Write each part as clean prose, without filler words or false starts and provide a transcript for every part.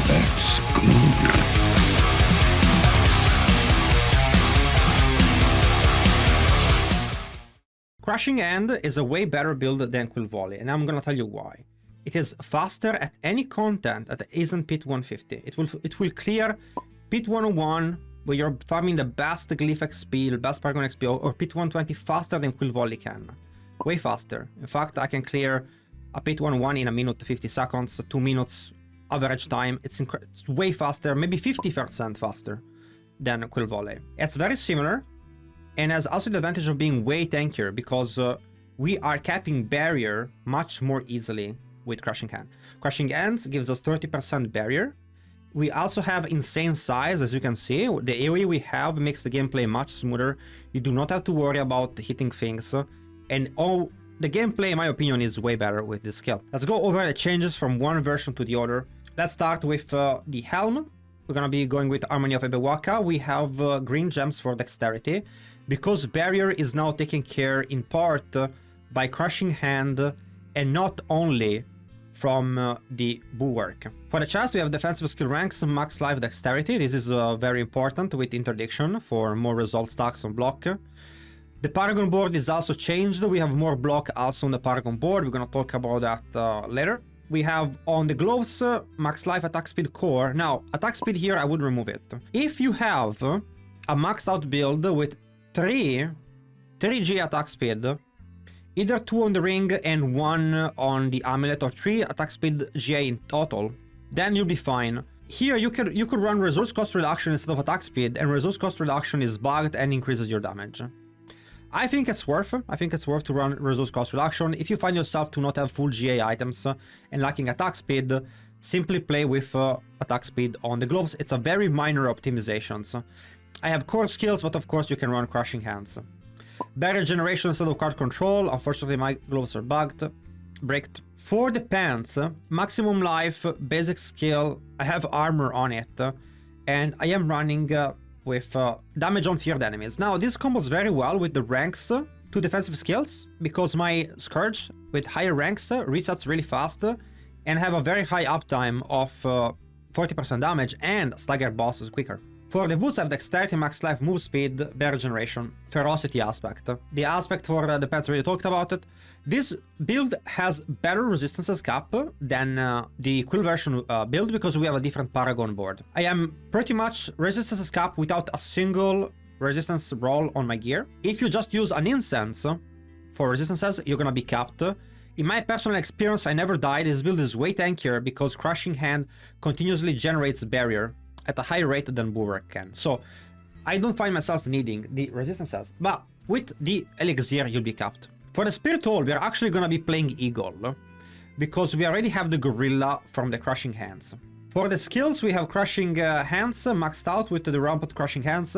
Excluded. Crushing Hand is a way better build than Quill Volley, and I'm gonna tell you why. It is faster at any content that isn't Pit 150. It will clear Pit 101, where you're farming the best Glyph XP, the best Paragon XP, or Pit 120 faster than Quill Volley can. Way faster. In fact, I can clear a Pit 101 in a minute 50 seconds, 2 minutes average time. It's way faster, maybe 50% faster than Quill Volley. It's very similar, and has also the advantage of being way tankier, because we are capping barrier much more easily with Crushing Hand. Crushing Hand gives us 30% barrier. We also have insane size, as you can see. The AoE we have makes the gameplay much smoother. You do not have to worry about hitting things. And the gameplay, in my opinion, is way better with this skill. Let's go over the changes from one version to the other. Let's start with the helm. We're gonna be going with Harmony of Ebewaka. We have green gems for dexterity, because barrier is now taken care in part by Crushing Hand and not only from the bulwark. For the chest, we have defensive skill ranks, max life, dexterity. This is very important with interdiction for more result stacks on block. The Paragon board is also changed. We have more block also on the Paragon board. We're gonna talk about that later. We have on the gloves, max life, attack speed, core. Now, attack speed here, I would remove it. If you have a maxed out build with 3G attack speed, either 2 on the ring and 1 on the amulet, or 3 attack speed GA in total, then you'll be fine. Here you could run resource cost reduction instead of attack speed, and resource cost reduction is bugged and increases your damage. I think it's worth to run resource cost reduction. If you find yourself to not have full GA items and lacking attack speed, simply play with attack speed on the gloves. It's a very minor optimizations. I have core skills, but of course you can run Crushing Hands. Barrier generation instead of card control. Unfortunately, my gloves are bricked. For the pants, maximum life, basic skill, I have armor on it, and I am running with damage on feared enemies. Now, this combos very well with the ranks to defensive skills, because my Scourge with higher ranks resets really fast and have a very high uptime of 40% damage and stagger bosses quicker. For the boots, I have dexterity, max life, move speed, barrier generation, ferocity aspect. The aspect for the pants, already talked about it. This build has better resistances cap than the Quill version build, because we have a different Paragon board. I am pretty much resistances cap without a single resistance roll on my gear. If you just use an incense for resistances, you're gonna be capped. In my personal experience, I never died. This build is way tankier because Crushing Hand continuously generates barrier at a higher rate than Bulwark can. So I don't find myself needing the resistances, but with the Elixir you'll be capped. For the Spirit Hole, we are actually gonna be playing Eagle, because we already have the Gorilla from the Crushing Hands. For the skills, we have Crushing Hands maxed out with the Rampant Crushing Hands.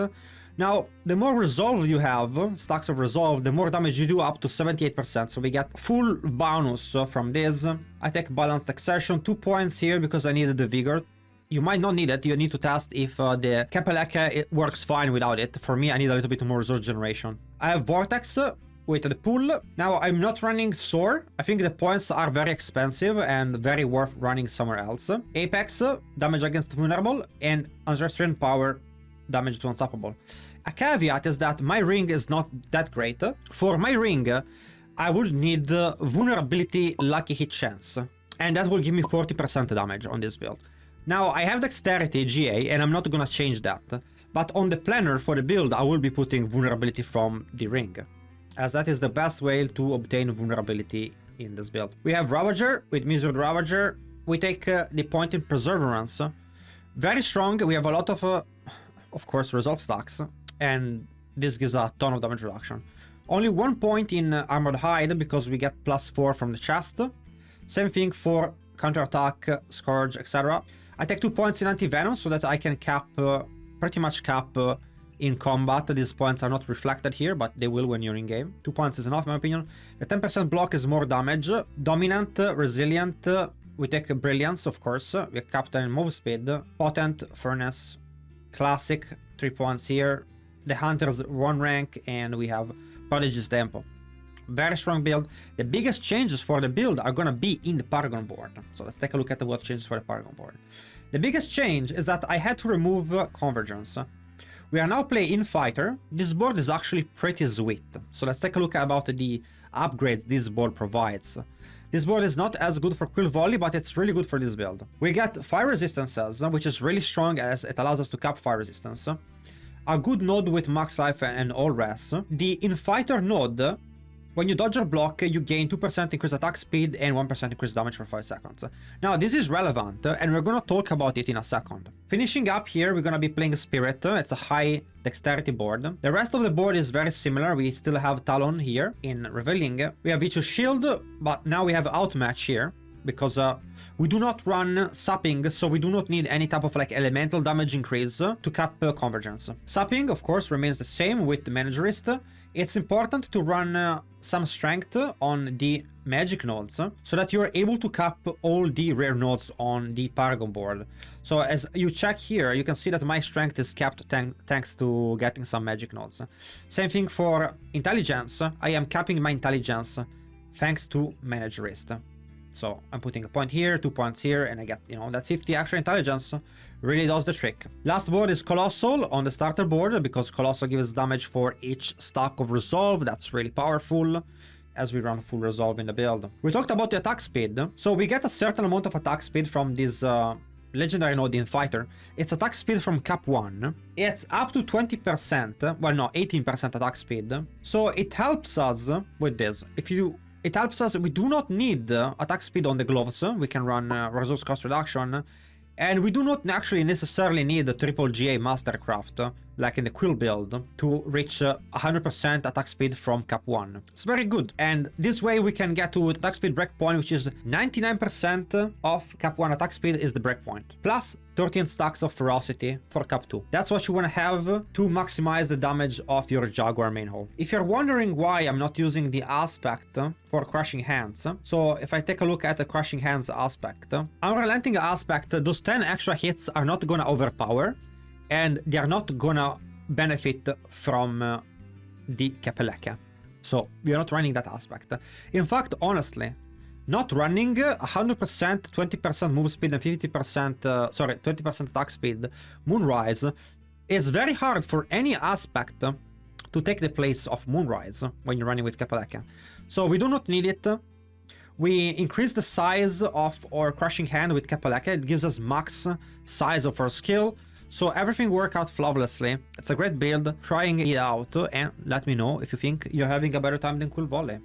Now, the more Resolve you have, stacks of Resolve, the more damage you do, up to 78%. So we get full bonus from this. I take Balanced Exertion, 2 points here because I needed the Vigor. You might not need it, you need to test if the Kapeleka works fine without it. For me, I need a little bit more resource generation. I have Vortex with the pool. Now, I'm not running Soar. I think the points are very expensive and very worth running somewhere else. Apex, damage against vulnerable, and Unrestrained Power, damage to unstoppable. A caveat is that my ring is not that great. For my ring, I would need vulnerability lucky hit chance, and that will give me 40% damage on this build. Now, I have dexterity GA, and I'm not gonna change that, but on the planner for the build, I will be putting vulnerability from the ring, as that is the best way to obtain vulnerability in this build. We have Ravager with Measured Ravager. We take the point in Perseverance. Very strong. We have a lot of course, result stacks, and this gives a ton of damage reduction. Only 1 point in Armored Hide, because we get +4 from the chest. Same thing for Counterattack, Scourge, etc. I take 2 points in Anti-Venom so that I can cap, pretty much cap in combat. These points are not reflected here, but they will when you're in game. 2 points is enough, in my opinion. The 10% block is more damage. Dominant, Resilient, we take Brilliance, of course. We have Captain and Move Speed. Potent, Furnace, Classic, 3 points here. The Hunter's 1 rank, and we have Prodigy's Tempo. very strong build. The biggest changes for the build are gonna be in the Paragon board. So let's take a look at what changes for the Paragon board. The biggest change is that I had to remove Convergence. We are now playing Infighter. This board is actually pretty sweet. So let's take a look about the upgrades this board provides. This board is not as good for Quill Volley, but it's really good for this build. We get fire resistances, which is really strong as it allows us to cap fire resistance. A good node with max life and all res. The Infighter node, when you dodge or block, you gain 2% increased attack speed and 1% increased damage for 5 seconds. Now, this is relevant, and we're gonna talk about it in a second. Finishing up here, we're gonna be playing Spirit. It's a high dexterity board. The rest of the board is very similar. We still have Talon here in Revealing. We have Vicious Shield, but now we have Outmatch here, because we do not run Sapping, so we do not need any type of like elemental damage increase to cap Convergence. Sapping, of course, remains the same with the Managerist. It's important to run some strength on the magic nodes so that you're able to cap all the rare nodes on the Paragon board. So as you check here, you can see that my strength is capped thanks to getting some magic nodes. Same thing for intelligence. I am capping my intelligence thanks to Managerist. So I'm putting a point here, 2 points here, and I get, you know, that 50 extra intelligence really does the trick. Last board is Colossal on the starter board, because Colossal gives damage for each stack of Resolve. That's really powerful as we run full Resolve in the build. We talked about the attack speed. So we get a certain amount of attack speed from this legendary node in Fighter. It's attack speed from cap 1. It's up to 20%, well no, 18% attack speed. So it helps us with this. It helps us, we do not need attack speed on the gloves, we can run resource cost reduction, and we do not actually necessarily need the triple GA Mastercraft, like in the Quill build, to reach 100% attack speed from cap 1. It's very good, and this way we can get to attack speed breakpoint, which is 99% of cap 1 attack speed is the breakpoint, plus 13 stacks of ferocity for cap 2. That's what you want to have to maximize the damage of your Jaguar main hull. If you're wondering why I'm not using the aspect for Crushing Hands, so if I take a look at the Crushing Hands aspect, Unrelenting aspect, those 10 extra hits are not gonna overpower, and they are not gonna benefit from the Kapeleka. So we are not running that aspect. In fact, honestly, not running 100%, 20% move speed and 20% attack speed Moonrise is very hard for any aspect to take the place of Moonrise when you're running with Kapeleka. So we do not need it. We increase the size of our Crushing Hand with Kapeleka. It gives us max size of our skill. So everything worked out flawlessly. It's a great build. Trying it out and let me know if you think you're having a better time than Quill Volley.